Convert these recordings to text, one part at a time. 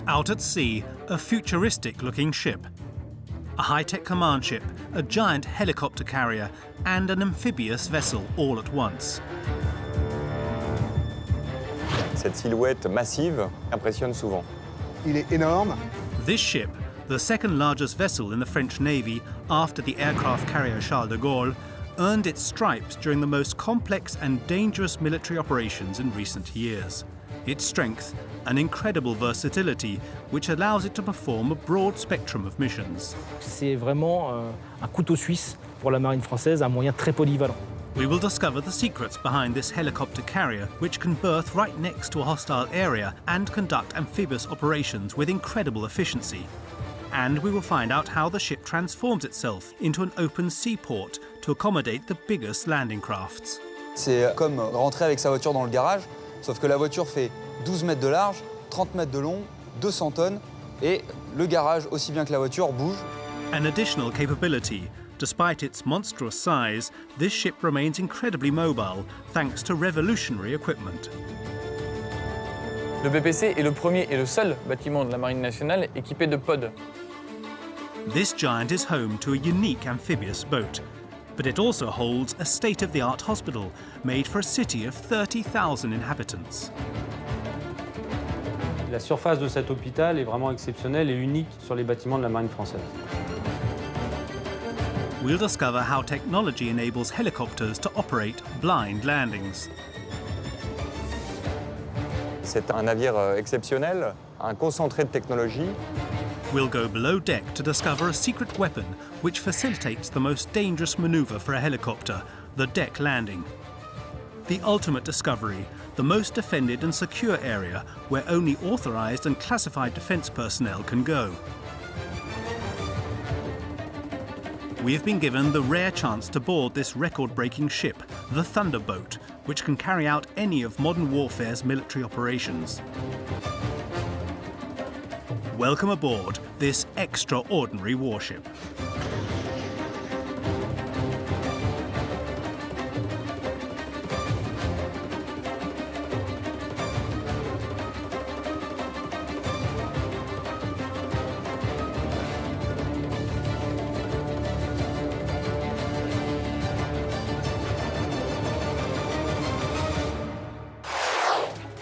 Out at sea, a futuristic-looking ship. A high-tech command ship, a giant helicopter carrier, and an amphibious vessel all at once. Cette silhouette massive impressionne souvent. Il est énorme. This ship, the second largest vessel in the French Navy after the aircraft carrier Charles de Gaulle, earned its stripes during the most complex and dangerous military operations in recent years. Its strength, an incredible versatility, which allows it to perform a broad spectrum of missions. C'est vraiment un couteau suisse pour la marine française, un moyen très polyvalent. We will discover the secrets behind this helicopter carrier, which can berth right next to a hostile area and conduct amphibious operations with incredible efficiency. And we will find out how the ship transforms itself into an open seaport to accommodate the biggest landing crafts. C'est comme rentrer avec sa voiture dans le garage, sauf que la voiture fait 12 mètres de large, 30 mètres de long, 200 tonnes, et le garage, aussi bien que la voiture, bouge. An additional capability. Despite its monstrous size, this ship remains incredibly mobile thanks to revolutionary equipment. Le BPC est le premier et le seul bâtiment de la Marine nationale équipé de pods. This giant is home to a unique amphibious boat, but it also holds a state-of-the-art hospital made for a city of 30,000 inhabitants. La surface de cet hôpital est vraiment exceptionnelle et unique sur les bâtiments de la Marine française. We'll discover how technology enables helicopters to operate blind landings. C'est un navire exceptionnel, un concentré de technologie. We'll go below deck to discover a secret weapon which facilitates the most dangerous maneuver for a helicopter, the deck landing. The ultimate discovery, the most defended and secure area where only authorized and classified defense personnel can go. We have been given the rare chance to board this record-breaking ship, the Thunderboat, which can carry out any of modern warfare's military operations. Welcome aboard this extraordinary warship.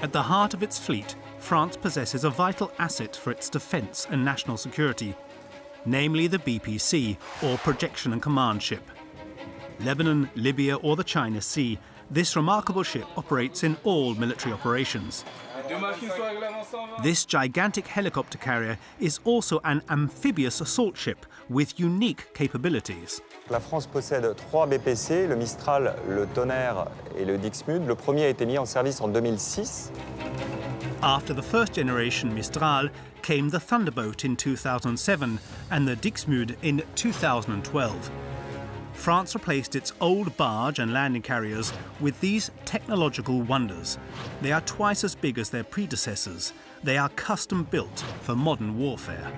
At the heart of its fleet, France possesses a vital asset for its defence and national security, namely the BPC, or Projection and Command Ship. Lebanon, Libya or the China Sea, this remarkable ship operates in all military operations. This gigantic helicopter carrier is also an amphibious assault ship with unique capabilities. La France possède 3 BPC, le Mistral, le Tonnerre et le Dixmude. Le premier a été mis en service en 2006. After the first generation Mistral came the Thunderboat in 2007 and the Dixmude in 2012. France replaced its old barge and landing carriers with these technological wonders. They are twice as big as their predecessors. They are custom built for modern warfare.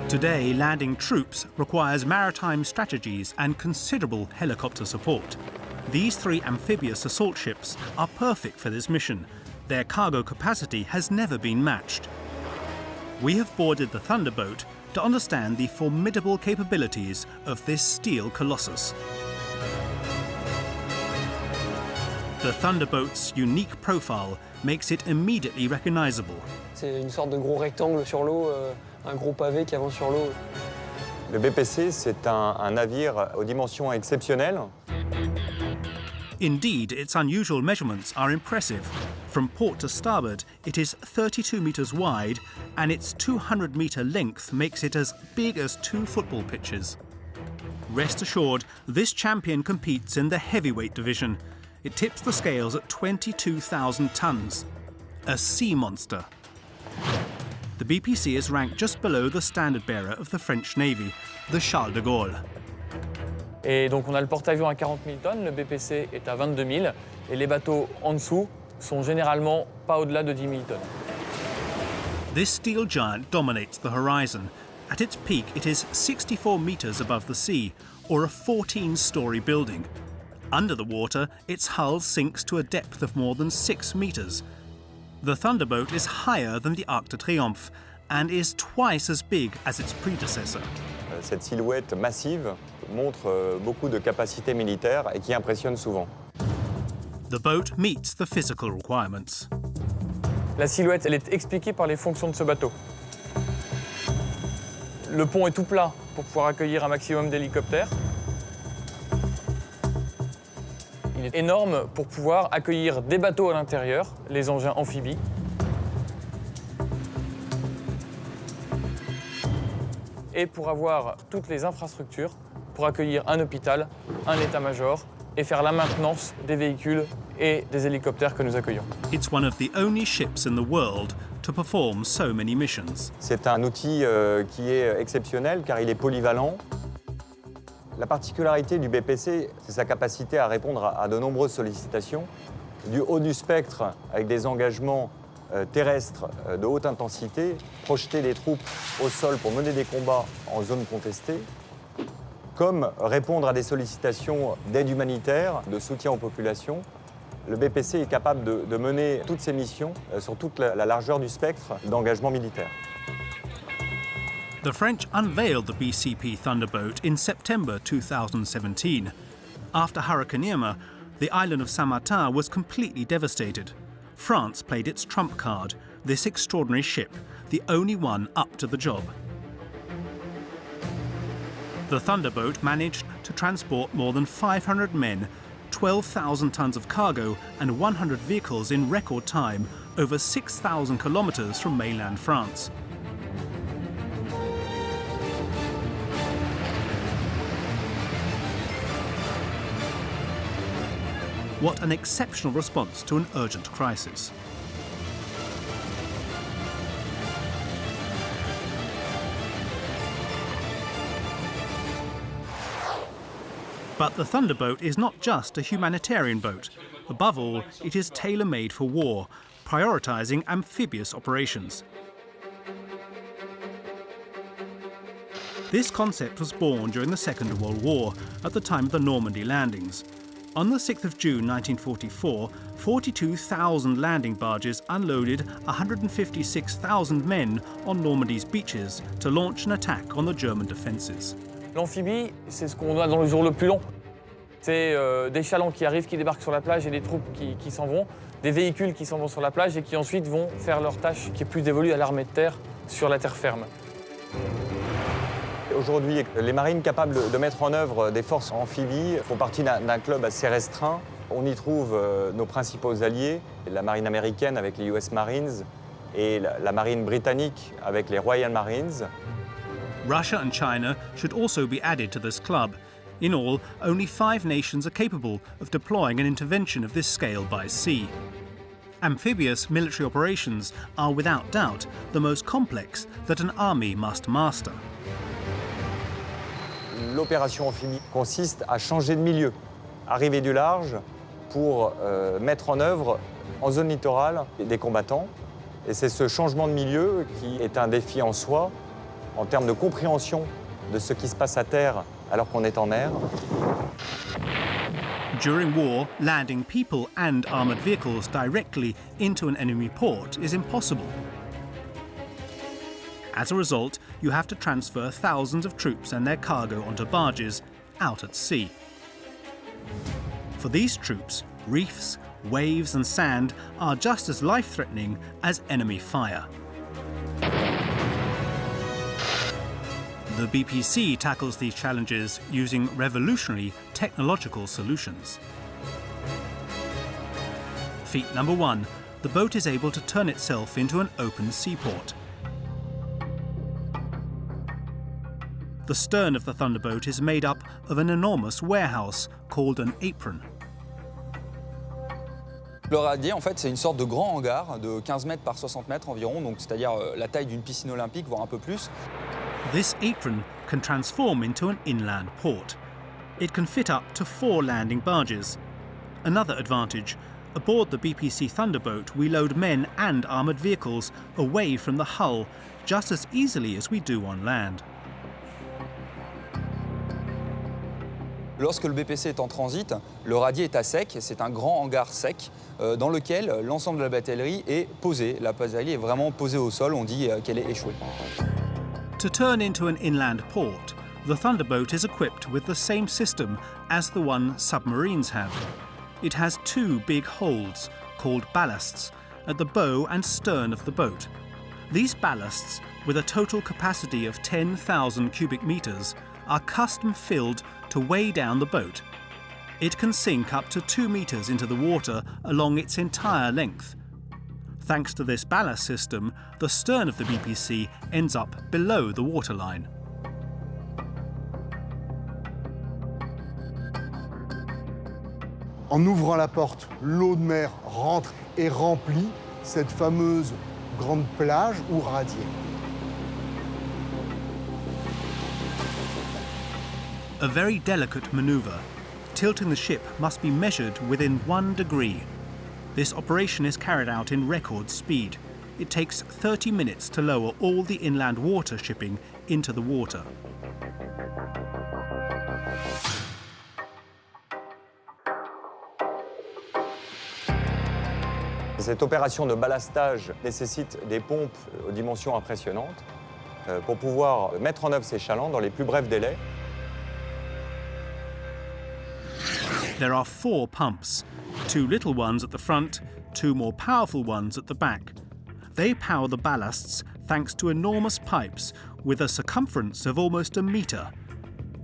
Today, landing troops requires maritime strategies and considerable helicopter support. These 3 amphibious assault ships are perfect for this mission. Their cargo capacity has never been matched. We have boarded the Thunderboat to understand the formidable capabilities of this steel colossus. The Thunderboat's unique profile makes it immediately recognizable. C'est une sorte de gros rectangle sur l'eau, un gros pavé qui avance sur l'eau. Le BPC, c'est un navire aux dimensions exceptionnelles. Indeed, its unusual measurements are impressive. From port to starboard, it is 32 meters wide, and its 200-meter length makes it as big as 2 football pitches. Rest assured, this champion competes in the heavyweight division. It tips the scales at 22,000 tons. A sea monster. The BPC is ranked just below the standard bearer of the French Navy, the Charles de Gaulle. Et donc on a le porte-avions à 40 000 tonnes, le BPC est à 22 000, et les bateaux en dessous sont généralement pas au-delà de 10 000 tonnes. This steel giant dominates the horizon. At its peak, it is 64 meters above the sea, or a 14-story building. Under the water, its hull sinks to a depth of more than 6 meters. The Thunderboat is higher than the Arc de Triomphe, and is twice as big as its predecessor. Cette silhouette massive montre beaucoup de capacités militaires et qui impressionne souvent. The boat meets the physical requirements. La silhouette, elle est expliquée par les fonctions de ce bateau. Le pont est tout plat pour pouvoir accueillir un maximum d'hélicoptères. Il est énorme pour pouvoir accueillir des bateaux à l'intérieur, les engins amphibies. Et pour avoir toutes les infrastructures pour accueillir un hôpital, un état-major et faire la maintenance des véhicules et des hélicoptères que nous accueillons. It's one of the only ships in the world to perform so many missions. C'est un outil qui est exceptionnel car il est polyvalent. La particularité du BPC, c'est sa capacité à répondre à de nombreuses sollicitations, du haut du spectre avec des engagements terrestres de haute intensité, projeter des troupes au sol pour mener des combats en zone contestée, comme répondre à des sollicitations d'aide humanitaire, de soutien aux populations. Le BPC est capable de mener toutes ces missions sur toute la largeur du spectre d'engagement militaire. The French unveiled the BCP Thunderboat in September 2017. After Hurricane Irma, the island of Saint-Martin was completely devastated. France played its trump card, this extraordinary ship, the only one up to the job. The Thunderboat managed to transport more than 500 men, 12,000 tons of cargo and 100 vehicles in record time, over 6,000 kilometers from mainland France. What an exceptional response to an urgent crisis. But the Thunderboat is not just a humanitarian boat. Above all, it is tailor-made for war, prioritizing amphibious operations. This concept was born during the Second World War, at the time of the Normandy landings. On the 6th of June 1944, 42,000 landing barges unloaded 156,000 men on Normandy's beaches to launch an attack on the German defences. L'amphibie, c'est ce qu'on a dans le jour le plus long. C'est des chalands qui arrivent, qui débarquent sur la plage et des troupes qui s'en vont, des véhicules qui s'en vont sur la plage et qui ensuite vont faire leur tâche qui est plus dévolue à l'armée de terre sur la terre ferme. Aujourd'hui, les marines capables de mettre en œuvre des forces amphibies font partie d'un club assez restreint. On y trouve nos principaux alliés, la marine américaine avec les US Marines et la marine britannique avec les Royal Marines. Russia and China should also be added to this club. In all, only 5 nations are capable of deploying an intervention of this scale by sea. Amphibious military operations are without doubt the most complex that an army must master. L'opération amphibie consiste à changer de milieu, arriver du large pour mettre en œuvre en zone littorale des combattants. Et c'est ce changement de milieu qui est un défi en soi, en termes de compréhension de ce qui se passe à terre alors qu'on est en mer. During war, landing people and armoured vehicles directly into an enemy port is impossible. As a result, you have to transfer thousands of troops and their cargo onto barges out at sea. For these troops, reefs, waves and sand are just as life-threatening as enemy fire. The BPC tackles these challenges using revolutionary technological solutions. Feat number 1, the boat is able to turn itself into an open seaport. The stern of the Thunderboat is made up of an enormous warehouse called an apron. Le radier, en fait, c'est une sorte de grand hangar de 15 mètres par 60 mètres environ, donc c'est-à-dire la taille d'une piscine olympique, voire un peu plus. This apron can transform into an inland port. It can fit up to 4 landing barges. Another advantage, aboard the BPC Thunderboat we load men and armoured vehicles away from the hull just as easily as we do on land. Lorsque le BPC est en transit, le radier est à sec. C'est un grand hangar sec dans lequel l'ensemble de la battellerie est posé. La battellerie est vraiment posée au sol, on dit qu'elle est échouée. To turn into an inland port, the Thunderboat is equipped with the same system as the one submarines have. It has two big holds, called ballasts, at the bow and stern of the boat. These ballasts, with a total capacity of 10,000 cubic metres, are custom filled to weigh down the boat. It can sink up to 2 metres into the water along its entire length. Thanks to this ballast system, the stern of the BPC ends up below the waterline. En ouvrant la porte, l'eau de mer rentre et remplit cette fameuse grande plage ou radier. A very delicate manoeuvre. Tilting the ship must be measured within 1 degree. This operation is carried out in record speed. It takes 30 minutes to lower all the inland water shipping into the water. Cette opération de ballastage nécessite des pompes aux dimensions impressionnantes pour pouvoir mettre en œuvre ces chalands dans les plus brefs délais. There are 4 pumps, 2 little ones at the front, 2 more powerful ones at the back. They power the ballasts thanks to enormous pipes with a circumference of almost a metre.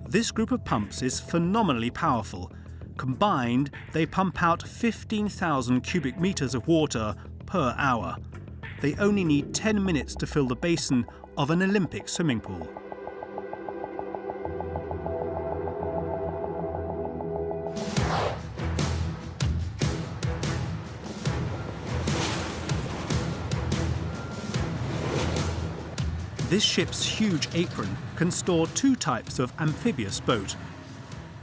This group of pumps is phenomenally powerful. Combined, they pump out 15,000 cubic metres of water per hour. They only need 10 minutes to fill the basin of an Olympic swimming pool. This ship's huge apron can store 2 types of amphibious boat.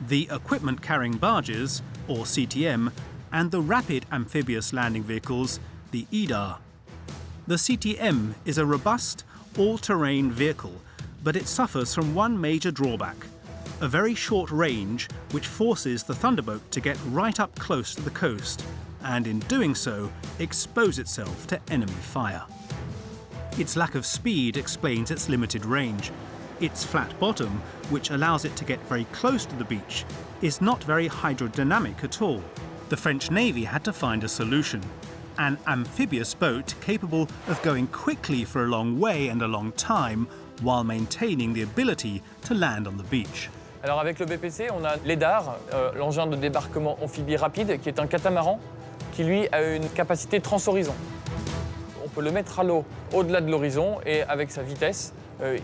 The equipment-carrying barges, or CTM, and the rapid amphibious landing vehicles, the EDAR. The CTM is a robust, all-terrain vehicle, but it suffers from one major drawback: a very short range which forces the Thunderboat to get right up close to the coast, and in doing so, expose itself to enemy fire. Its lack of speed explains its limited range. Its flat bottom, which allows it to get very close to the beach, is not very hydrodynamic at all. The French Navy had to find a solution: an amphibious boat capable of going quickly for a long way and a long time while maintaining the ability to land on the beach. Alors avec le BPC, on a l'EDAR, l'engin de débarquement amphibie rapide, qui est un catamaran qui lui a une capacité transhorizon. On peut le mettre à l'eau au-delà de l'horizon et avec sa vitesse,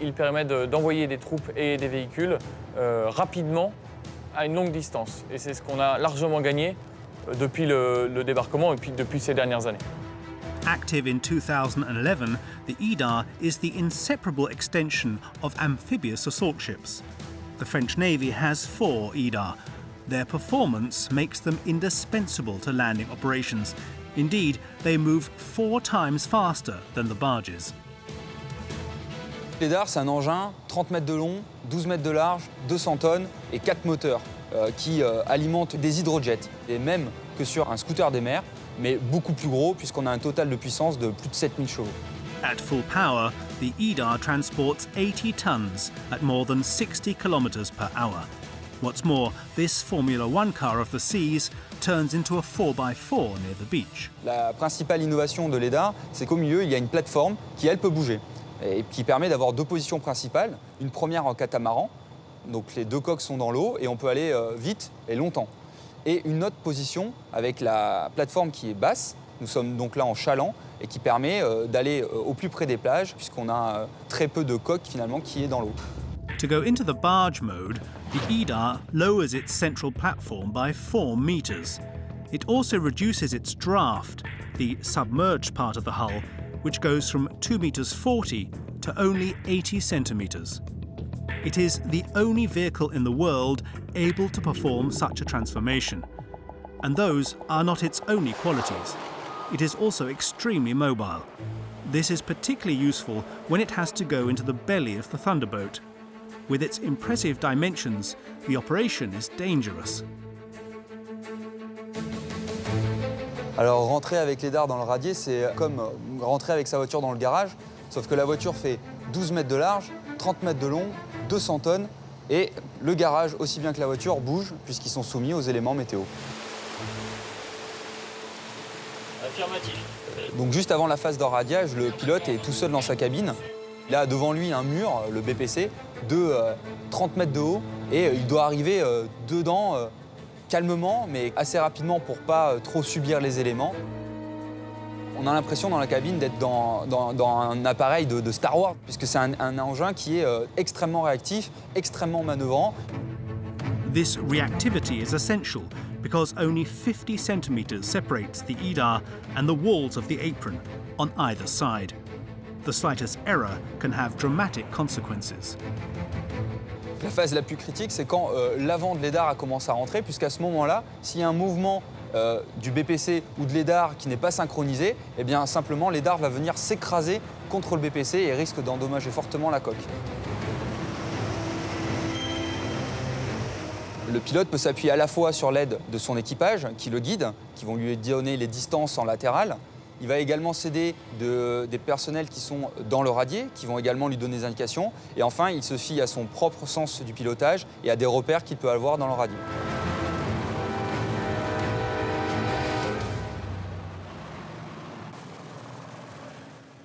il permet d'envoyer des troupes et des véhicules rapidement à une longue distance. Et c'est ce qu'on a largement gagné depuis le débarquement et puis depuis ces dernières années. Active in 2011, the EDAR is the inseparable extension of amphibious assault ships. The French Navy has 4 EDAR. Their performance makes them indispensable to landing operations. Indeed, they move 4 times faster than the barges. L'EDAR, c'est un engin 30 mètres de long, 12 mètres de large, 200 tonnes et 4 moteurs qui alimentent des hydrojets. Et même que sur un scooter des mers, mais beaucoup plus gros puisqu'on a un total de puissance de plus de 7000 chevaux. At full power, the EDAR transports 80 tons at more than 60 kilometers per hour. What's more, this Formula One car of the seas turns into a 4x4 near the beach. La principale innovation de l'EDAR, c'est qu'au milieu, il y a une plateforme qui, elle, peut bouger et qui permet d'avoir 2 positions principales. Une première en catamaran, donc les 2 coques sont dans l'eau et on peut aller vite et longtemps. Et une autre position avec la plateforme qui est basse, nous sommes donc là en chaland, et qui permet d'aller au plus près des plages puisqu'on a très peu de coques finalement qui est dans l'eau. To go into the barge mode, the EDAR lowers its central platform by 4 meters. It also reduces its draft, the submerged part of the hull, which goes from 2 meters 40 to only 80 centimeters. It is the only vehicle in the world able to perform such a transformation. And those are not its only qualities. It is also extremely mobile. This is particularly useful when it has to go into the belly of the Thunderboat. With its impressive dimensions, the operation is dangerous. Alors rentrer avec l'EDAR dans le radier, c'est comme rentrer avec sa voiture dans le garage, sauf que la voiture fait 12 mètres de large, 30 mètres de long, 200 tonnes, et le garage, aussi bien que la voiture, bouge puisqu'ils sont soumis aux éléments météo. Affirmatif. Donc juste avant la phase d'enradiage, le pilote est tout seul dans sa cabine. Il a devant lui un mur, le BPC, de 30 mètres de haut, et il doit arriver dedans calmement, mais assez rapidement pour pas trop subir les éléments. On a l'impression dans la cabine d'être dans un appareil de Star Wars, puisque c'est un engin qui est extrêmement réactif, extrêmement manœuvrant. This reactivity is essential because only 50 centimeters separates the EDAR and the walls of the apron on either side. The slightest error can have dramatic consequences. La phase la plus critique, c'est quand l'avant de l'EDAR a commencé à rentrer, puisqu'à ce moment-là, s'il y a un mouvement du BPC ou de l'EDAR qui n'est pas synchronisé, eh bien simplement l'EDAR va venir s'écraser contre le BPC et risque d'endommager fortement la coque. Le pilote peut s'appuyer à la fois sur l'aide de son équipage, qui le guide, qui vont lui donner les distances en latéral. Il va également s'aider des personnels qui sont dans le radier, qui vont également lui donner des indications. Et enfin, il se fie à son propre sens du pilotage et à des repères qu'il peut avoir dans le radier.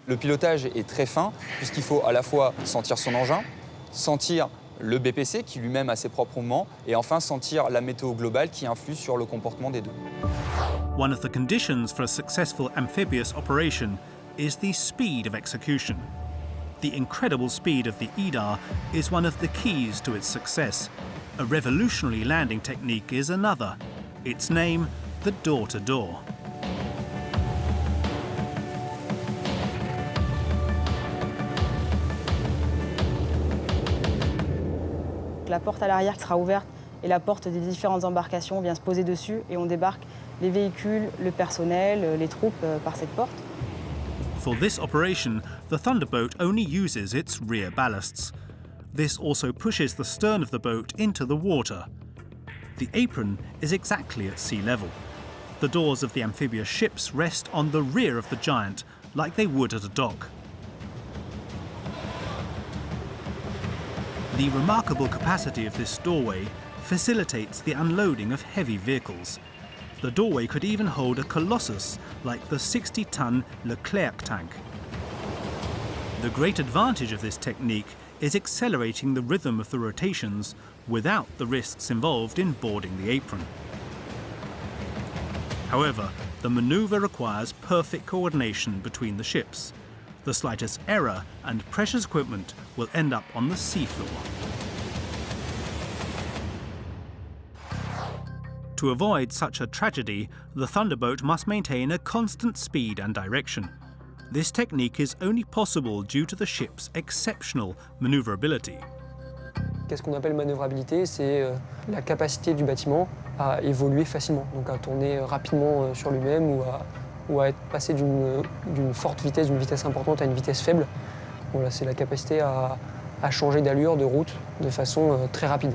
Le pilotage est très fin, puisqu'il faut à la fois sentir son engin, sentir le BPC qui lui-même a ses propres mouvements, et enfin sentir la météo globale qui influe sur le comportement des deux. One of the conditions for a successful amphibious operation is the speed of execution. The incredible speed of the EDAR is one of the keys to its success. A revolutionary landing technique is another. Its name, the door-to-door. La porte à l'arrière qui sera ouverte et la porte des différentes embarcations vient se poser dessus et on débarque les véhicules, le personnel, les troupes par cette porte. For this operation, the Thunderboat only uses its rear ballasts. This also pushes the stern of the boat into the water. The apron is exactly at sea level. The doors of the amphibious ships rest on the rear of the giant, like they would at a dock. The remarkable capacity of this doorway facilitates the unloading of heavy vehicles. The doorway could even hold a colossus like the 60-ton Leclerc tank. The great advantage of this technique is accelerating the rhythm of the rotations without the risks involved in boarding the apron. However, the maneuver requires perfect coordination between the ships. The slightest error and precious equipment will end up on the seafloor. To avoid such a tragedy, the Thunderboat must maintain a constant speed and direction. This technique is only possible due to the ship's exceptional maneuverability. Qu'est-ce qu'on appelle manœuvrabilité? C'est la capacité du bâtiment à évoluer facilement, donc à tourner rapidement sur lui-même ou à être passé d'une forte vitesse, d'une vitesse importante à une vitesse faible. Voilà, c'est la capacité à changer d'allure, de route, de façon très rapide.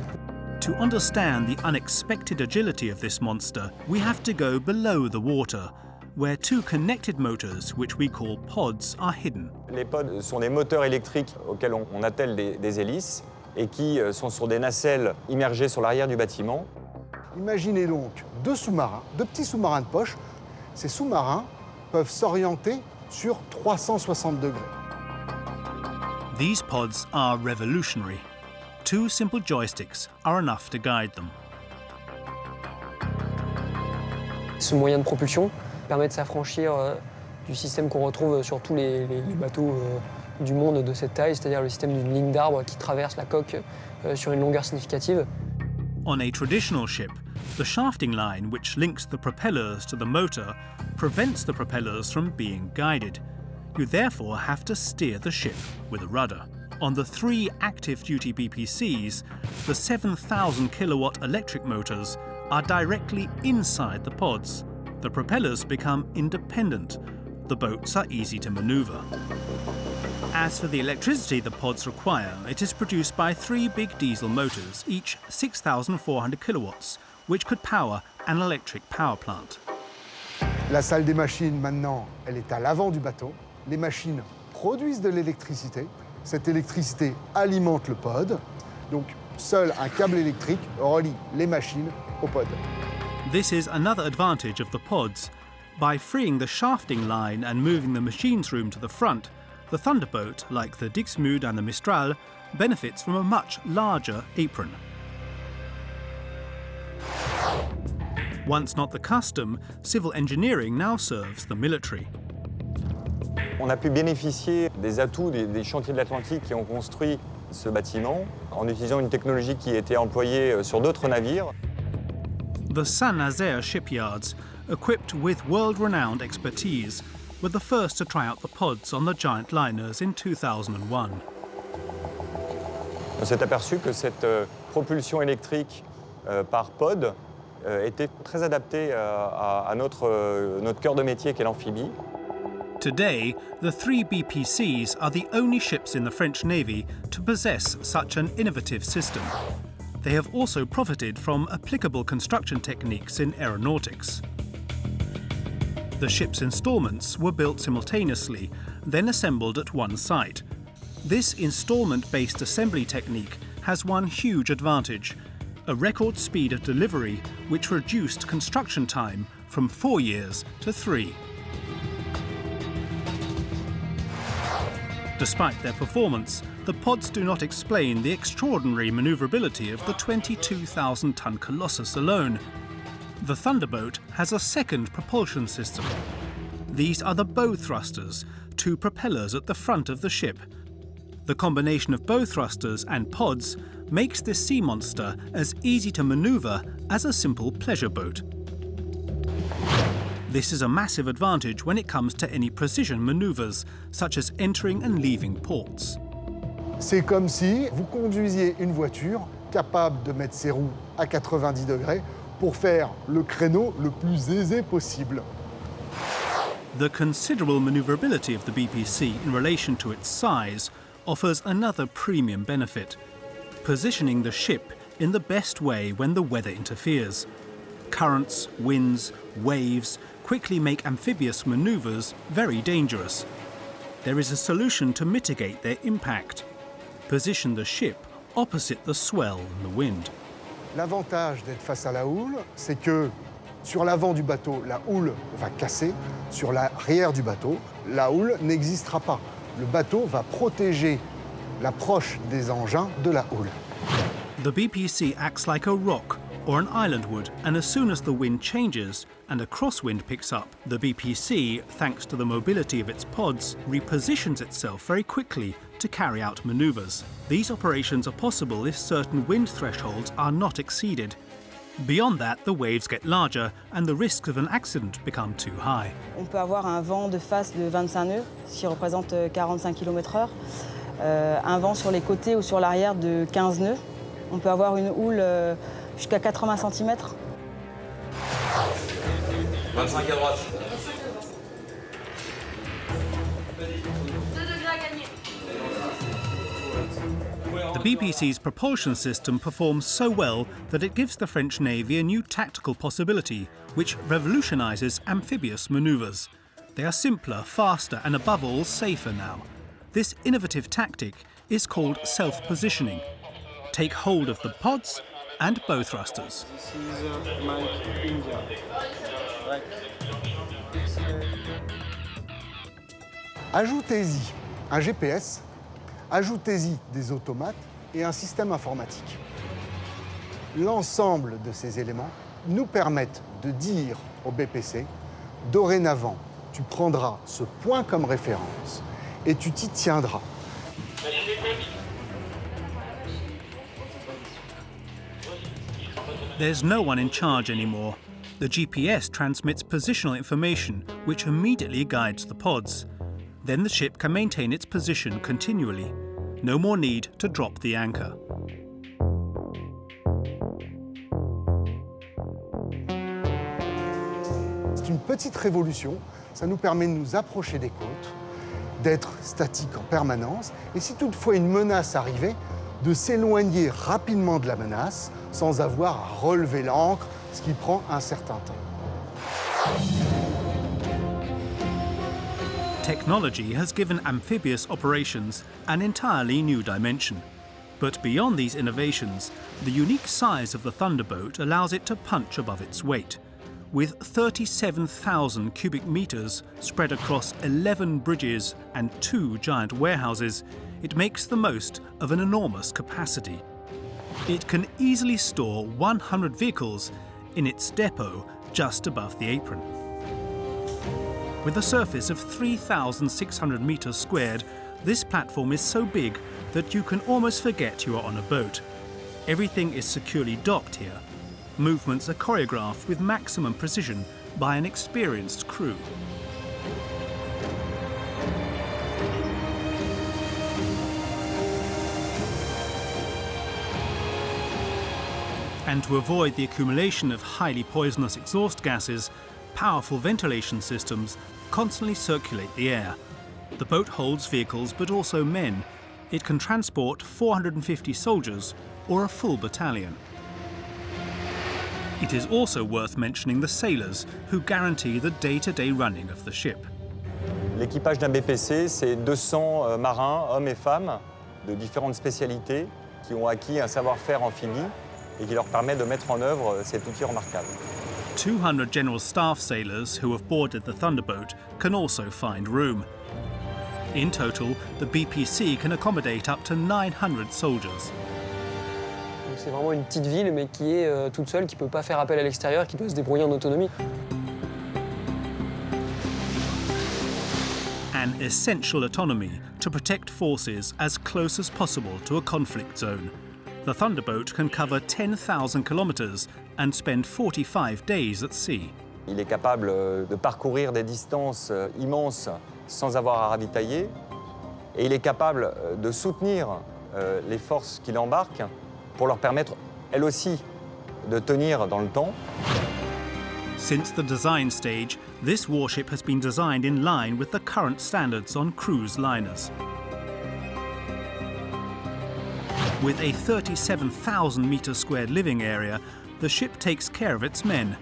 To understand the unexpected agility of this monster, we have to go below the water, where two connected motors, which we call pods, are hidden. Les pods sont des moteurs électriques auxquels on attelle des hélices et qui sont sur des nacelles immergées sur l'arrière du bâtiment. Imaginez donc deux sous-marins, deux petits sous-marins de poche. Ces sous-marins peuvent s'orienter sur 360 degrés. These pods are revolutionary. Two simple joysticks are enough to guide them. Ce moyen de propulsion permet de s'affranchir du système qu'on retrouve sur tous les bateaux du monde de cette taille, c'est-à-dire le système d'une ligne d'arbre qui traverse la coque sur une longueur significative. On a traditional ship, the shafting line which links the propellers to the motor prevents the propellers from being guided. You therefore have to steer the ship with a rudder. On the three active-duty BPCs, the 7,000 kilowatt electric motors are directly inside the pods. The propellers become independent. The boats are easy to maneuver. As for the electricity the pods require, it is produced by 3 big diesel motors, each 6,400 kilowatts, which could power an electric power plant. La salle des machines, maintenant, elle est à l'avant du bateau. Les machines produisent de l'électricité. Cette électricité alimente le pod. Donc, seul un câble électrique relie les machines au pod. This is another advantage of the pods. By freeing the shafting line and moving the machines room to the front, the Thunderboat, like the Dixmude and the Mistral, benefits from a much larger apron. Once not the custom, civil engineering now serves the military. On a pu bénéficier des atouts des chantiers de l'Atlantique qui ont construit ce bâtiment en utilisant une technologie qui était employée sur d'autres navires. The Saint-Nazaire shipyards, equipped with world-renowned expertise, were the first to try out the pods on the giant liners in 2001. On s'est aperçu que cette propulsion électrique par pod était très adaptée à notre cœur de métier qu'est l'amphibie. Today, the 3 BPCs are the only ships in the French Navy to possess such an innovative system. They have also profited from applicable construction techniques in aeronautics. The ship's installments were built simultaneously, then assembled at one site. This installment-based assembly technique has one huge advantage: a record speed of delivery which reduced construction time from 4 years to 3. Despite their performance, the pods do not explain the extraordinary maneuverability of the 22,000-ton colossus alone. The Thunderboat has a second propulsion system. These are the bow thrusters, 2 propellers at the front of the ship. The combination of bow thrusters and pods makes this sea monster as easy to maneuver as a simple pleasure boat. This is a massive advantage when it comes to any precision maneuvers, such as entering and leaving ports. C'est comme si vous conduisiez une voiture capable de mettre ses roues à 90 degrés pour faire le créneau le plus aisé possible. The considerable maneuverability of the BPC in relation to its size offers another premium benefit: positioning the ship in the best way when the weather interferes. Currents, winds, waves quickly make amphibious maneuvers very dangerous. There is a solution to mitigate their impact: position the ship opposite the swell and the wind. L'avantage d'être face à la houle, c'est que sur l'avant du bateau, la houle va casser. Sur l'arrière du bateau, la houle n'existera pas. Le bateau va protéger l'approche des engins de la houle. The BPC acts like a rock or an island would, and as soon as the wind changes and a crosswind picks up, the BPC, thanks to the mobility of its pods, repositions itself very quickly to carry out maneuvers. These operations are possible if certain wind thresholds are not exceeded. Beyond that, the waves get larger and the risks of an accident become too high. On peut avoir un vent de face de 25 nœuds, ce qui représente 45 km/h. Un vent sur les côtés ou sur l'arrière de 15 nœuds. On peut avoir une houle jusqu'à 80 cm. 25 à droite. The BPC's propulsion system performs so well that it gives the French Navy a new tactical possibility, which revolutionises amphibious manoeuvres. They are simpler, faster and above all safer now. This innovative tactic is called self-positioning. Take hold of the pods and bow thrusters. This is Mike India. Right. Ajoutez-y un GPS, ajoutez-y des automates et un système informatique. L'ensemble de ces éléments nous permettent de dire au BPC, dorénavant, tu prendras ce point comme référence et tu t'y tiendras. There's no one in charge anymore. The GPS transmits positional information, which immediately guides the pods. Then the ship can maintain its position continually. No more need to drop the anchor. C'est une petite révolution. Ça nous permet de nous approcher des côtes, d'être statique en permanence, et si toutefois une menace arrivait, de s'éloigner rapidement de la menace sans avoir à relever l'ancre, ce qui prend un certain temps. Technology has given amphibious operations an entirely new dimension. But beyond these innovations, the unique size of the Thunderboat allows it to punch above its weight. With 37,000 cubic meters spread across 11 bridges and 2 giant warehouses, it makes the most of an enormous capacity. It can easily store 100 vehicles in its depot just above the apron. With a surface of 3,600 meters squared, this platform is so big that you can almost forget you are on a boat. Everything is securely docked here. Movements are choreographed with maximum precision by an experienced crew. And to avoid the accumulation of highly poisonous exhaust gases, powerful ventilation systems constantly circulate the air. The boat holds vehicles but also men. It can transport 450 soldiers or a full battalion. It is also worth mentioning the sailors who guarantee the day-to-day running of the ship. L'équipage d'un BPC, c'est 200 marins, hommes et femmes, de différentes spécialités, qui ont acquis un savoir-faire amphibie et qui leur permet de mettre en œuvre cet outil remarquable. 200 General Staff sailors who have boarded the Thunderboat can also find room. In total, the BPC can accommodate up to 900 soldiers. C'est vraiment une petite ville, mais qui est toute seule, qui ne peut pas faire appel à l'extérieur, qui doit se débrouiller en autonomie. An essential autonomy to protect forces as close as possible to a conflict zone. The Thunderboat can cover 10,000 kilometers and spend 45 days at sea. Il est capable de parcourir des distances immenses sans avoir à ravitailler, et il est capable de soutenir les forces qui l'embarquent pour leur permettre, elles aussi, de tenir dans le temps. Since the design stage, this warship has been designed in line with the current standards on cruise liners. With a 37,000 meter squared living area, the ship takes care of its men.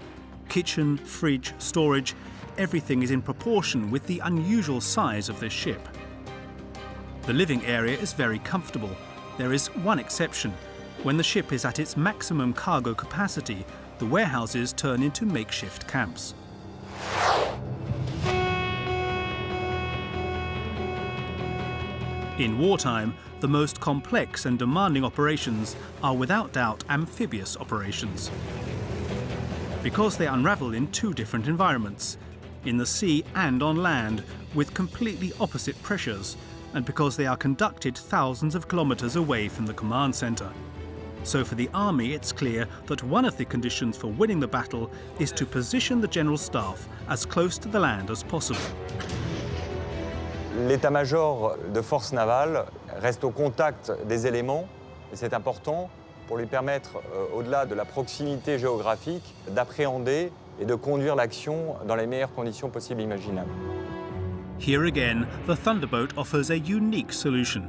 Kitchen, fridge, storage, everything is in proportion with the unusual size of this ship. The living area is very comfortable. There is one exception. When the ship is at its maximum cargo capacity, the warehouses turn into makeshift camps. In wartime, the most complex and demanding operations are without doubt amphibious operations. Because they unravel in 2 different environments, in the sea and on land, with completely opposite pressures, and because they are conducted thousands of kilometers away from the command center. So for the army, it's clear that one of the conditions for winning the battle is to position the general staff as close to the land as possible. L'état-major de forces navales reste au contact des éléments, et c'est important pour lui permettre, au-delà de la proximité géographique, d'appréhender et de conduire l'action dans les meilleures conditions possibles et imaginables. Here again, the Thunderboat offers a unique solution.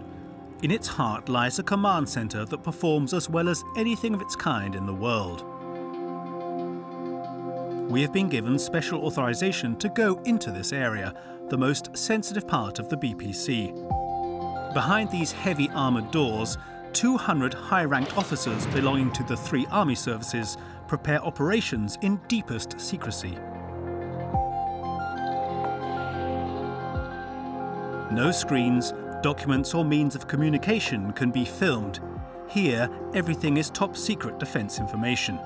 In its heart lies a command center that performs as well as anything of its kind in the world. We have been given special authorization to go into this area, the most sensitive part of the BPC. Behind these heavy armored doors, 200 high-ranked officers belonging to the 3 army services prepare operations in deepest secrecy. No screens, documents or means of communication can be filmed. Here, everything is top-secret defense information.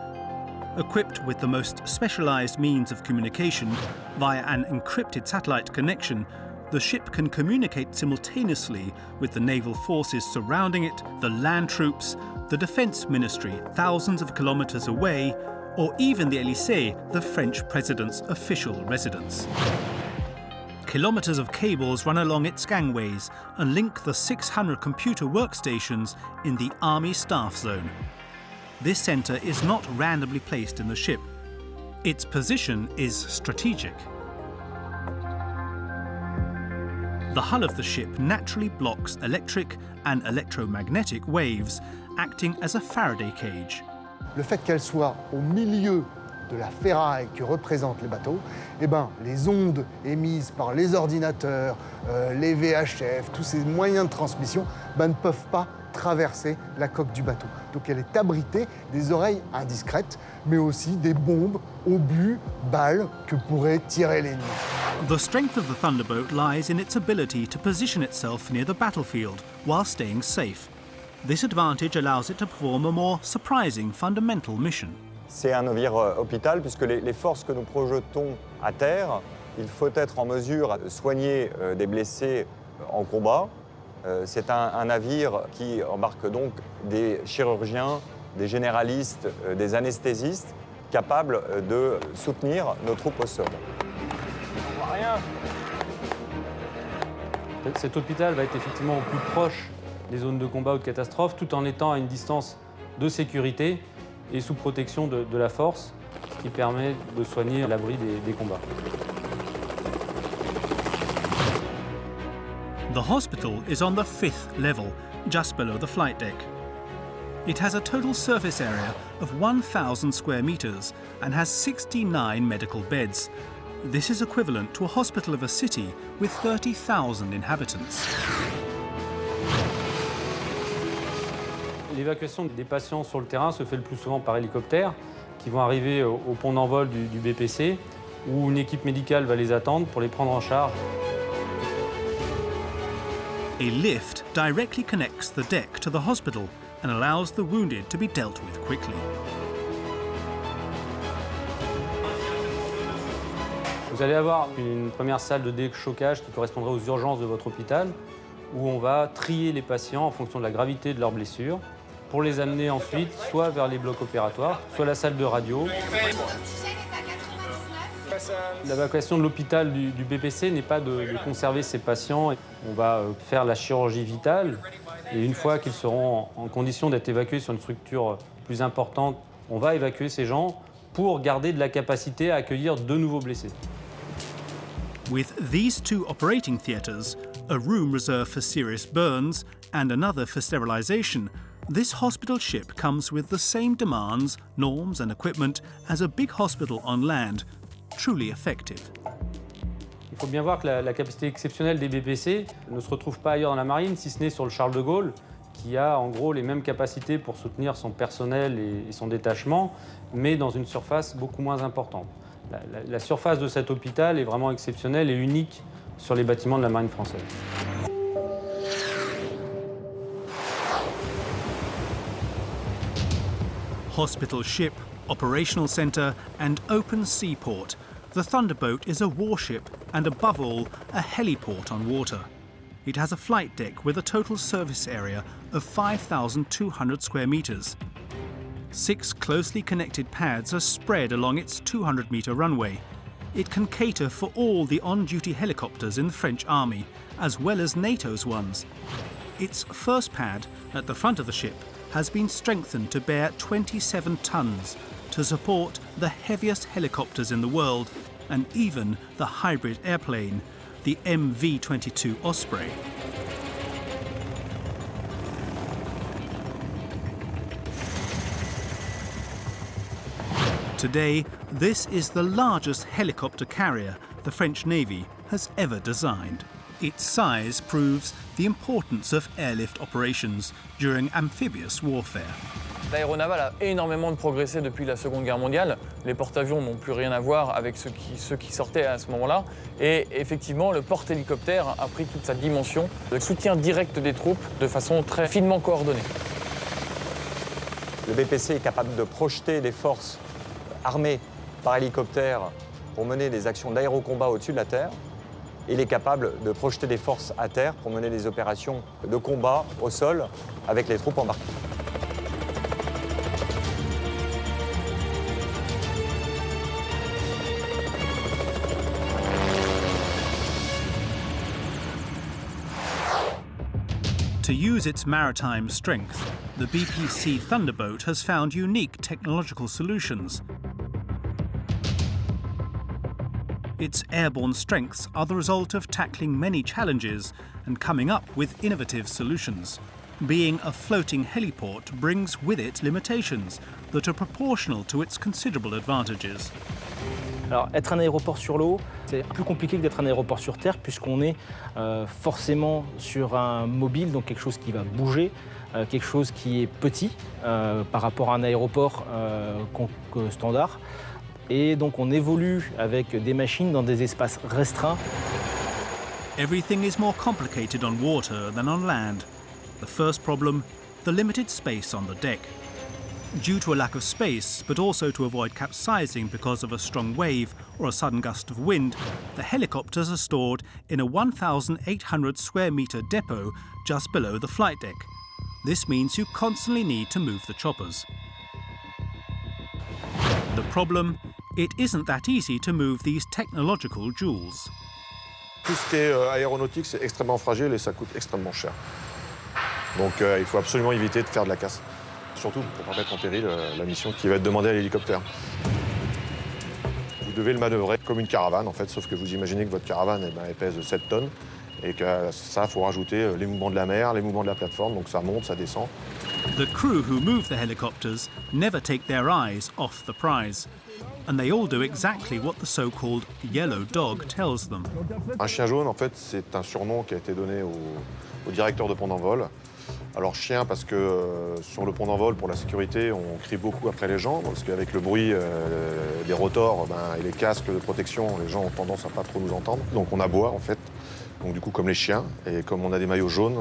Equipped with the most specialized means of communication via an encrypted satellite connection, the ship can communicate simultaneously with the naval forces surrounding it, the land troops, the defense ministry thousands of kilometers away, or even the Élysée, the French president's official residence. Kilometers of cables run along its gangways and link the 600 computer workstations in the Army Staff Zone. This center is not randomly placed in the ship. Its position is strategic. The hull of the ship naturally blocks electric and electromagnetic waves, acting as a Faraday cage. Le fait qu'elle soit au milieu de la ferraille que représentent les bateaux, eh ben, les ondes émises par les ordinateurs, les VHF, tous ces moyens de transmission, ne peuvent pas traverser la coque du bateau. Donc elle est abritée des oreilles indiscrètes, mais aussi des bombes, obus, balles que pourrait tirer l'ennemi. The strength of the Thunderboat lies in its ability to position itself near the battlefield while staying safe. This advantage allows it to perform a more surprising fundamental mission. C'est un navire hôpital puisque les forces que nous projetons à terre, il faut être en mesure de soigner des blessés en combat. C'est un navire qui embarque donc des chirurgiens, des généralistes, des anesthésistes capables de soutenir nos troupes au sol. On voit rien. Cet hôpital va être effectivement au plus proche des zones de combat ou de catastrophe, tout en étant à une distance de sécurité et sous protection de la force, ce qui permet de soigner à l'abri des combats. The hospital is on the 5th level, just below the flight deck. It has a total surface area of 1,000 square meters and has 69 medical beds. This is equivalent to a hospital of a city with 30,000 inhabitants. L'évacuation des patients sur le terrain se fait le plus souvent par hélicoptère, qui vont arriver au pont d'envol du BPC, où une équipe médicale va les attendre pour les prendre en charge. A lift directly connects the deck to the hospital and allows the wounded to be dealt with quickly. Vous allez avoir une première salle de déchocage qui correspondrait aux urgences de votre hôpital, où on va trier les patients en fonction de la gravité de leurs blessures, pour les amener ensuite soit vers les blocs opératoires, soit la salle de radio. L'évacuation de l'hôpital du BPC n'est pas de conserver ces patients. On va faire la chirurgie vitale et une fois qu'ils seront en condition d'être évacués sur une structure plus importante, on va évacuer ces gens pour garder de la capacité à accueillir de nouveaux blessés. With these two operating theatres, a room reserved for serious burns and another for sterilisation, this hospital ship comes with the same demands, norms and equipment as a big hospital on land, truly effective. Il faut bien voir que la capacité exceptionnelle des BPC ne se retrouve pas ailleurs dans la marine, si ce n'est sur le Charles de Gaulle, qui a en gros les mêmes capacités pour soutenir son personnel et son détachement, mais dans une surface beaucoup moins importante. La surface de cet hôpital est vraiment exceptionnelle et unique sur les bâtiments de la marine française. Hospital ship, operational centre and open seaport, the Thunderboat is a warship and above all a heliport on water. It has a flight deck with a total service area of 5,200 square metres. 6 closely connected pads are spread along its 200-metre runway. It can cater for all the on-duty helicopters in the French army, as well as NATO's ones. Its first pad, at the front of the ship, has been strengthened to bear 27 tons to support the heaviest helicopters in the world and even the hybrid airplane, the MV-22 Osprey. Today, this is the largest helicopter carrier the French Navy has ever designed. Its size proves the importance of airlift operations during amphibious warfare. L'aéronaval a énormément progressé depuis la Seconde Guerre mondiale. Les porte-avions n'ont plus rien à voir avec ceux qui sortaient à ce moment-là. Et effectivement, le porte-hélicoptère a pris toute sa dimension de soutien direct des troupes de façon très finement coordonnée. Le BPC est capable de projeter des forces armées par hélicoptère pour mener des actions d'aérocombat au-dessus de la Terre. Il est capable de projeter des forces à terre pour mener des opérations de combat au sol avec les troupes embarquées. To use its maritime strength, the BPC Thunderboat has found unique technological solutions. Its airborne strengths are the result of tackling many challenges and coming up with innovative solutions. Being a floating heliport brings with it limitations that are proportional to its considerable advantages. Alors, être un aéroport sur l'eau, c'est plus compliqué que d'être un aéroport sur terre puisqu'on est forcément sur un mobile, donc quelque chose qui va bouger, quelque chose qui est petit par rapport à un aéroport standard. Et donc on évolue avec des machines dans des espaces restreints. Everything is more complicated on water than on land. The first problem, the limited space on the deck. Due to a lack of space, but also to avoid capsizing because of a strong wave or a sudden gust of wind, the helicopters are stored in a 1,800 square metre depot just below the flight deck. This means you constantly need to move the choppers. The problem, it isn't that easy to move these technological jewels. Tout ce qui est aéronautique, c'est extrêmement fragile et ça coûte extrêmement cher. Donc il faut absolument éviter de faire de la casse. Surtout pour ne pas mettre en péril la mission qui va être demandée à l'hélicoptère. Vous devez le manœuvrer comme une caravane, en fait, sauf que vous imaginez que votre caravane elle pèse 7 tonnes et que ça, il faut rajouter les mouvements de la mer, les mouvements de la plateforme, donc ça monte, ça descend. The crew who move the helicopters never take their eyes off the prize. And they all do exactly what the so-called yellow dog tells them. Un chien jaune, en fait, c'est un surnom qui a été donné au directeur de pont d'envol. Alors chien parce que sur le pont d'envol, pour la sécurité, on crie beaucoup après les gens, parce qu'avec le bruit des rotors et les casques de protection, les gens ont tendance à pas trop nous entendre. Donc on aboie en fait, donc du coup comme les chiens, et comme on a des maillots jaunes,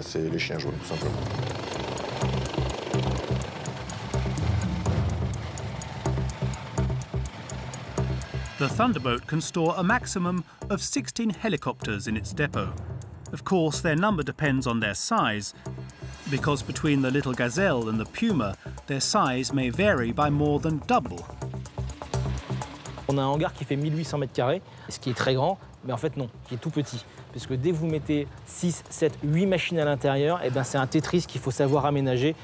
c'est les chiens jaunes tout simplement. The Thunderbolt can store a maximum of 16 helicopters in its depot. Of course, their number depends on their size, because between the Little Gazelle and the Puma, their size may vary by more than double. On a un hangar qui fait 1800 mètres carrés, ce qui est très grand, mais en fait non, qui est tout petit. Parce que dès que vous mettez 6, 7, 8 machines à l'intérieur, c'est un Tetris qu'il faut savoir aménager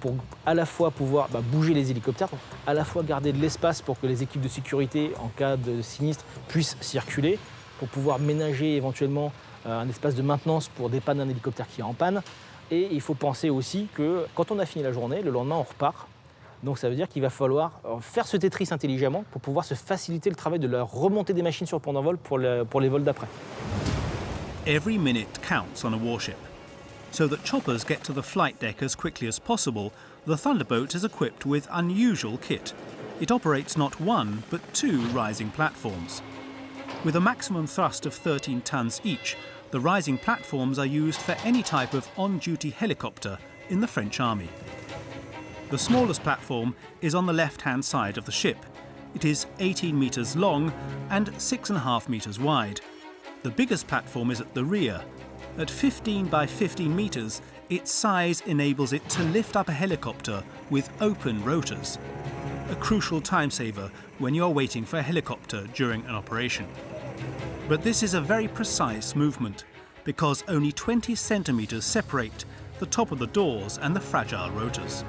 pour à la fois pouvoir bouger les hélicoptères, à la fois garder de l'espace pour que les équipes de sécurité, en cas de sinistre, puissent circuler, pour pouvoir ménager éventuellement un espace de maintenance pour dépanner un hélicoptère qui est en panne. Et il faut penser aussi que quand on a fini la journée, le lendemain on repart. Donc ça veut dire qu'il va falloir faire ce Tetris intelligemment pour pouvoir se faciliter le travail de la remontée des machines sur le pont d'envol pour les vols d'après. Every minute counts on a warship. So that choppers get to the flight deck as quickly as possible, the Thunderbolt is equipped with unusual kit. It operates not one, but 2 rising platforms. With a maximum thrust of 13 tons each, the rising platforms are used for any type of on-duty helicopter in the French Army. The smallest platform is on the left-hand side of the ship. It is 18 metres long and 6.5 metres wide. The biggest platform is at the rear. At 15 by 15 metres, its size enables it to lift up a helicopter with open rotors. A crucial time saver when you are waiting for a helicopter during an operation. But this is a very precise movement, because only 20 centimetres separate the top of the doors and the fragile rotors.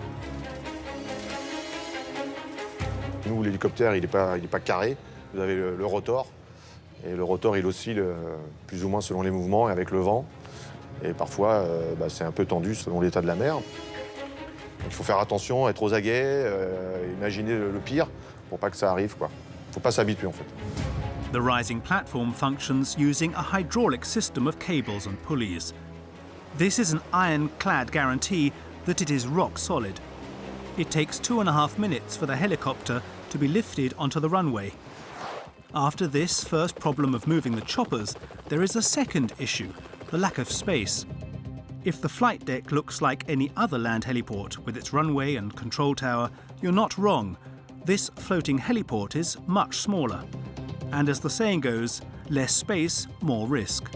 Nous, l'hélicoptère, il est pas carré. Vous avez le rotor, et le rotor, il oscille plus ou moins selon les mouvements et avec le vent. Et parfois, c'est un peu tendu selon l'état de la mer. Donc, il faut faire attention, être aux aguets, imaginer le pire pour pas que ça arrive, quoi. Faut pas s'habituer, en fait. The rising platform functions using a hydraulic system of cables and pulleys. This is an iron-clad guarantee that it is rock solid. It takes 2.5 minutes for the helicopter to be lifted onto the runway. After this first problem of moving the choppers, there is a second issue, the lack of space. If the flight deck looks like any other land heliport with its runway and control tower, you're not wrong. This floating heliport is much smaller. And as the saying goes, less space, more risk.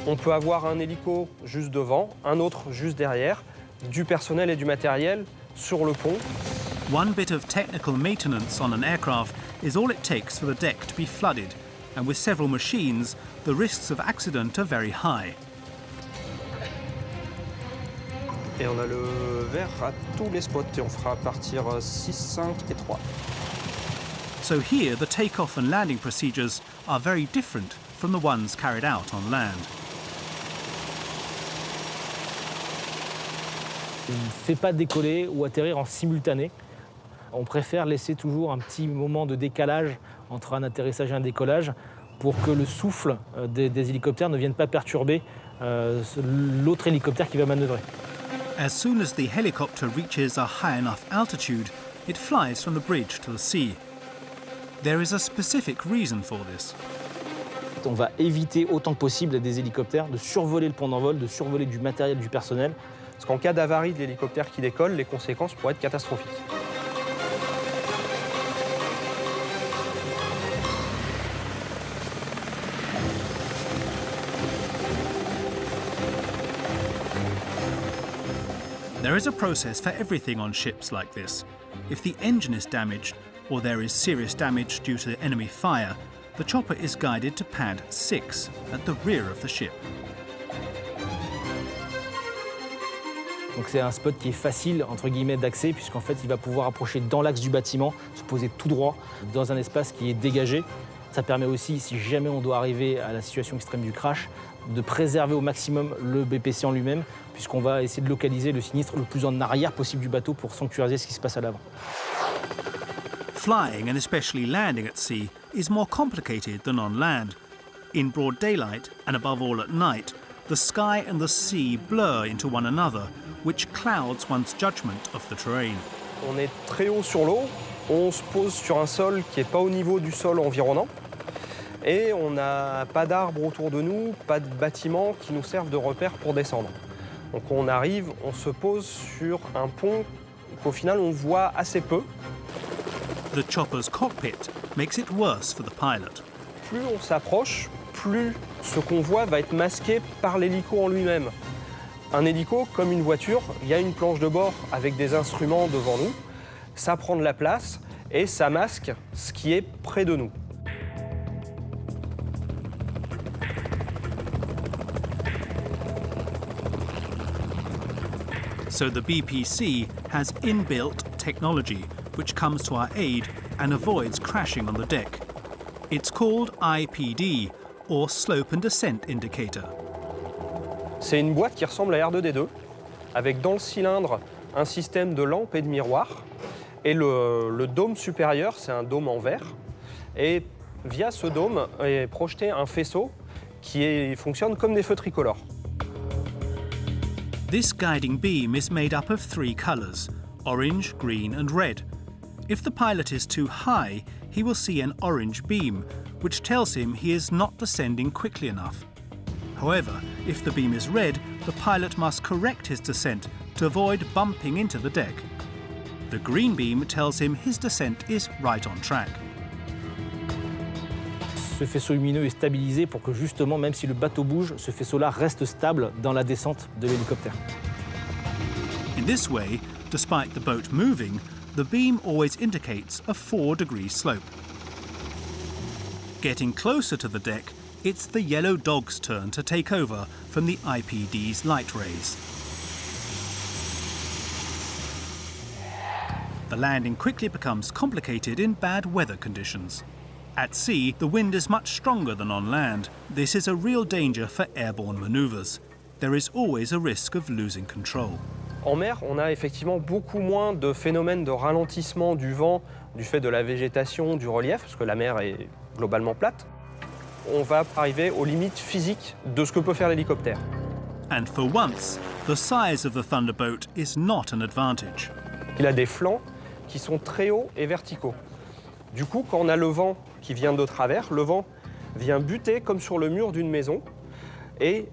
On peut avoir un hélico juste devant, un autre juste derrière, du personnel et du matériel sur le pont. One bit of technical maintenance on an aircraft is all it takes for the deck to be flooded, and with several machines, the risks of accident are very high. Et on a le vert à tous les spots et on fera partir 6, 5 et 3. So here the takeoff and landing procedures are very different from the ones carried out on land. On ne fait pas décoller ou atterrir en simultané. On préfère laisser toujours un petit moment de décalage entre un atterrissage et un décollage pour que le souffle des hélicoptères ne vienne pas perturber l'autre hélicoptère qui va manœuvrer. As soon as the helicopter reaches a high enough altitude, it flies from the bridge to the sea. There is a specific reason for this. On va éviter autant que possible à des hélicoptères de survoler le pont d'envol, de survoler du matériel, du personnel. Parce qu'en cas d'avarie de l'hélicoptère qui décolle, les conséquences pourraient être catastrophiques. There is a process for everything on ships like this. If the engine is damaged, or there is serious damage due to enemy fire, the chopper is guided to pad 6 at the rear of the ship. Donc c'est un spot qui est facile entre guillemets d'accès puisqu'en fait il va pouvoir approcher dans l'axe du bâtiment, se poser tout droit dans un espace qui est dégagé. Ça permet aussi, si jamais on doit arriver à la situation extrême du crash, de préserver au maximum le BPC en lui-même puisqu'on va essayer de localiser le sinistre le plus en arrière possible du bateau pour sanctuariser ce qui se passe à l'avant. Flying, and especially landing at sea, is more complicated than on land. In broad daylight, and above all at night, the sky and the sea blur into one another, which clouds one's judgment of the terrain. On est très haut sur l'eau, on se pose sur un sol qui n'est pas au niveau du sol environnant, et on n'a pas d'arbres autour de nous, pas de bâtiments qui nous servent de repère pour descendre. Donc on arrive, on se pose sur un pont qu'au final on voit assez peu. The chopper's cockpit makes it worse for the pilot. Plus on s'approche, plus ce qu'on voit va être masqué par l'hélico en lui-même. Un hélico, comme une voiture, il y a une planche de bord avec des instruments devant nous. Ça prend de la place et ça masque ce qui est près de nous. So the BPC has inbuilt technology which comes to our aid and avoids crashing on the deck. It's called IPD, or Slope and Descent Indicator. C'est une boîte qui ressemble à R2D2, avec dans le cylindre un système de lampes et de miroirs. Et le dôme supérieur, c'est un dôme en verre. Et via ce dôme est projeté un faisceau qui fonctionne comme des feux tricolores. This guiding beam is made up of 3 colours: orange, green and red. If the pilot is too high, he will see an orange beam, which tells him he is not descending quickly enough. However, if the beam is red, the pilot must correct his descent to avoid bumping into the deck. The green beam tells him his descent is right on track. Ce faisceau lumineux est stabilisé pour que justement, même si le bateau bouge, ce faisceau-là reste stable dans la descente de l'hélicoptère. In this way, despite the boat moving, the beam always indicates a 4-degree slope. Getting closer to the deck, it's the yellow dog's turn to take over from the IPD's light rays. The landing quickly becomes complicated in bad weather conditions. At sea, the wind is much stronger than on land. This is a real danger for airborne manoeuvres. There is always a risk of losing control. En mer, on a effectivement beaucoup moins de phénomènes de ralentissement du vent du fait de la végétation, du relief, parce que la mer est globalement plate. On va arriver aux limites physiques de ce que peut faire l'hélicoptère. And for once, the size of the Thunderboat is not an advantage. Il a des flancs qui sont très hauts et verticaux. Du coup, quand on a le vent qui vient de travers, le vent vient buter comme sur le mur d'une maison et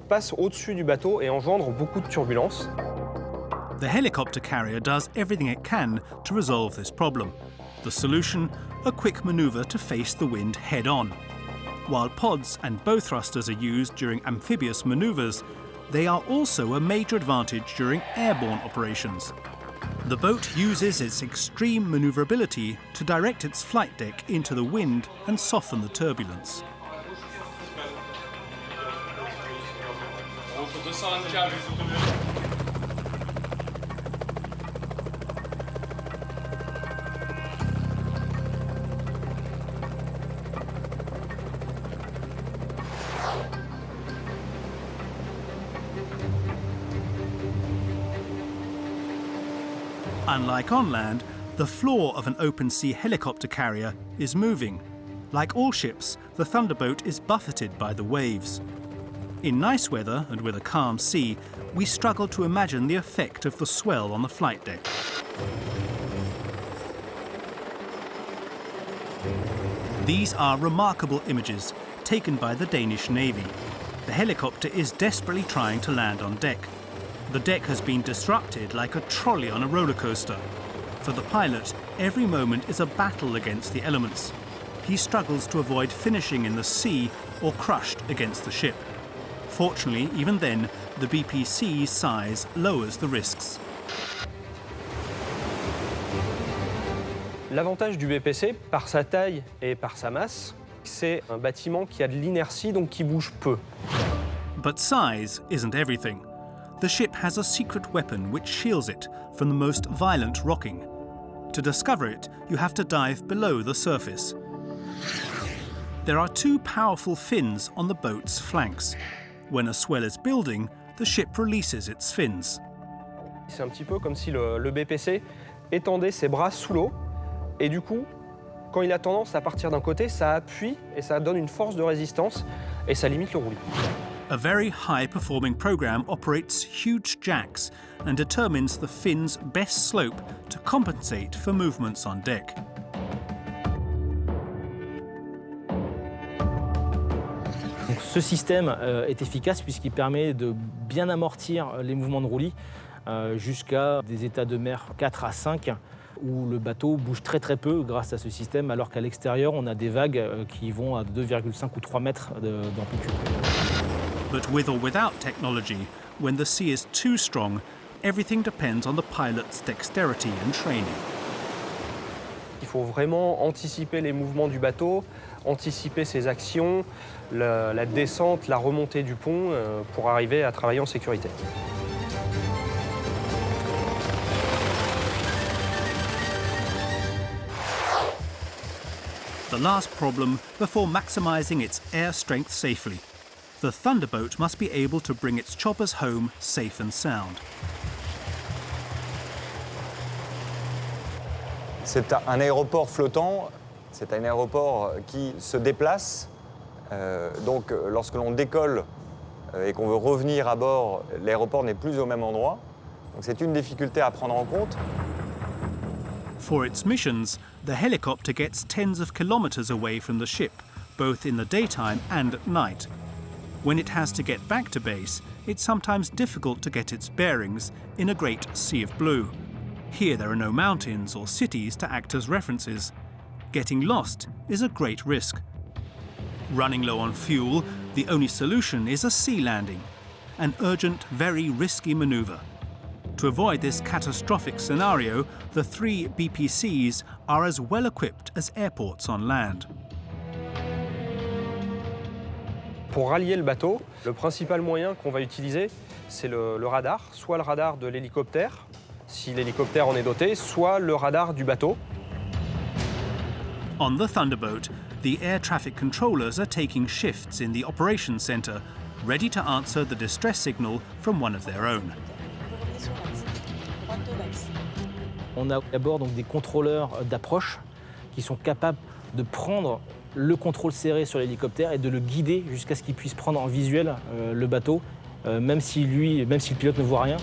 passe au-dessus du bateau et engendre beaucoup de turbulences. The helicopter carrier does everything it can to resolve this problem. The solution, a quick manoeuvre to face the wind head-on. While pods and bow thrusters are used during amphibious manoeuvres, they are also a major advantage during airborne operations. The boat uses its extreme maneuverability to direct its flight deck into the wind and soften the turbulence. Unlike on land, the floor of an open sea helicopter carrier is moving. Like all ships, the Thunderbolt is buffeted by the waves. In nice weather and with a calm sea, we struggle to imagine the effect of the swell on the flight deck. These are remarkable images taken by the Danish Navy. The helicopter is desperately trying to land on deck. The deck has been disrupted like a trolley on a roller coaster. For the pilot, every moment is a battle against the elements. He struggles to avoid finishing in the sea or crushed against the ship. Fortunately, even then, the BPC's size lowers the risks. L'avantage du BPC, par sa taille et par sa masse, c'est un bâtiment qui a de l'inertie, donc qui bouge peu. But size isn't everything. The ship has a secret weapon which shields it from the most violent rocking. To discover it, you have to dive below the surface. There are two powerful fins on the boat's flanks. When a swell is building, the ship releases its fins. C'est un petit peu comme si le BPC étendait ses bras sous l'eau, et du coup, quand il a tendance à partir d'un côté, ça appuie et ça donne une force de résistance et ça limite le roulis. A very high-performing program operates huge jacks and determines the fin's best slope to compensate for movements on deck. Donc, ce système est efficace puisqu'il permet de bien amortir les mouvements de roulis jusqu'à des états de mer 4 à 5 où le bateau bouge très peu grâce à ce système, alors qu'à l'extérieur, on a des vagues qui vont à 2,5 ou 3 mètres d'amplitude. But with or without technology, when the sea is too strong, everything depends on the pilot's dexterity and training. Il faut vraiment anticiper les mouvements du bateau, anticiper ses actions, la descente, la remontée du pont pour arriver à travailler en sécurité. The last problem before maximizing its air strength safely. The Thunderbolt must be able to bring its choppers home safe and sound. C'est un aéroport flottant, c'est un aéroport qui se déplace. Donc lorsque l'on décolle et qu'on veut revenir à bord, l'aéroport n'est plus au même endroit. Donc c'est une difficulté à prendre en compte. For its missions, the helicopter gets tens of kilometers away from the ship, both in the daytime and at night. When it has to get back to base, it's sometimes difficult to get its bearings in a great sea of blue. Here there are no mountains or cities to act as references. Getting lost is a great risk. Running low on fuel, the only solution is a sea landing, an urgent, very risky maneuver. To avoid this catastrophic scenario, the 3 BPCs are as well equipped as airports on land. Pour rallier le bateau, le principal moyen qu'on va utiliser, c'est le radar, soit le radar de l'hélicoptère, si l'hélicoptère en est doté, soit le radar du bateau. On the Thunderbolt, the air traffic controllers are taking shifts in the operations center, ready to answer the distress signal from one of their own. On a à bord donc des contrôleurs d'approche qui sont capables de prendre le contrôle serré sur l'hélicoptère et de le guider jusqu'à ce qu'il puisse prendre en visuel le bateau, même si le pilote ne voit rien.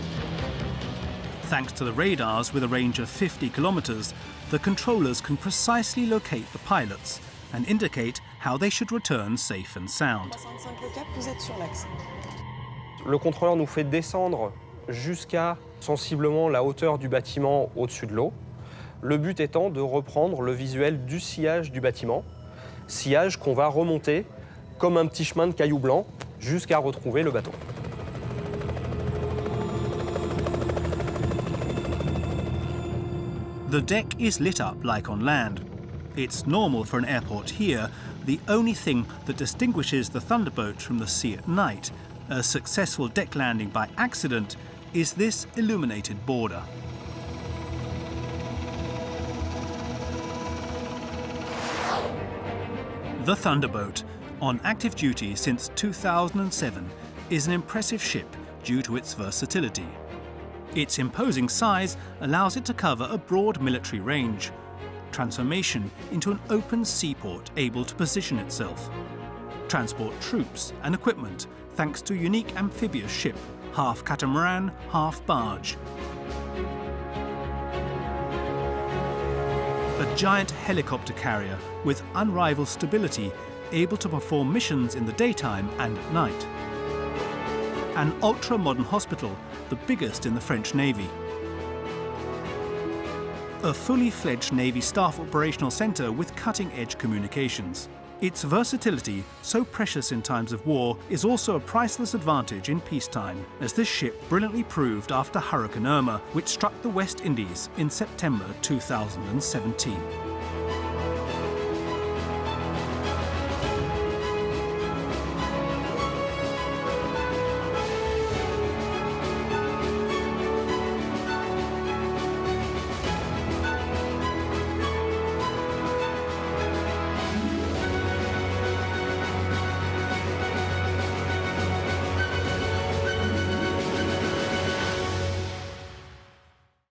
Thanks to the radars with a range of 50 kilometers, the controllers can precisely locate the pilots and indicate how they should return safe and sound. Le contrôleur nous fait descendre jusqu'à sensiblement la hauteur du bâtiment au-dessus de l'eau. Le but étant de reprendre le visuel du sillage du bâtiment, sillage qu'on va remonter comme un petit chemin de cailloux blancs jusqu'à retrouver le bateau. The deck is lit up like on land. It's normal for an airport here. The only thing that distinguishes the Thunderbolt from the sea at night, a successful deck landing by accident, is this illuminated border. The Thunderbolt, on active duty since 2007, is an impressive ship due to its versatility. Its imposing size allows it to cover a broad military range. Transformation into an open seaport able to position itself. Transport troops and equipment thanks to a unique amphibious ship, half catamaran, half barge. A giant helicopter carrier with unrivaled stability, able to perform missions in the daytime and at night. An ultra-modern hospital, the biggest in the French Navy. A fully fledged Navy staff operational centre with cutting-edge communications. Its versatility, so precious in times of war, is also a priceless advantage in peacetime, as this ship brilliantly proved after Hurricane Irma, which struck the West Indies in September 2017.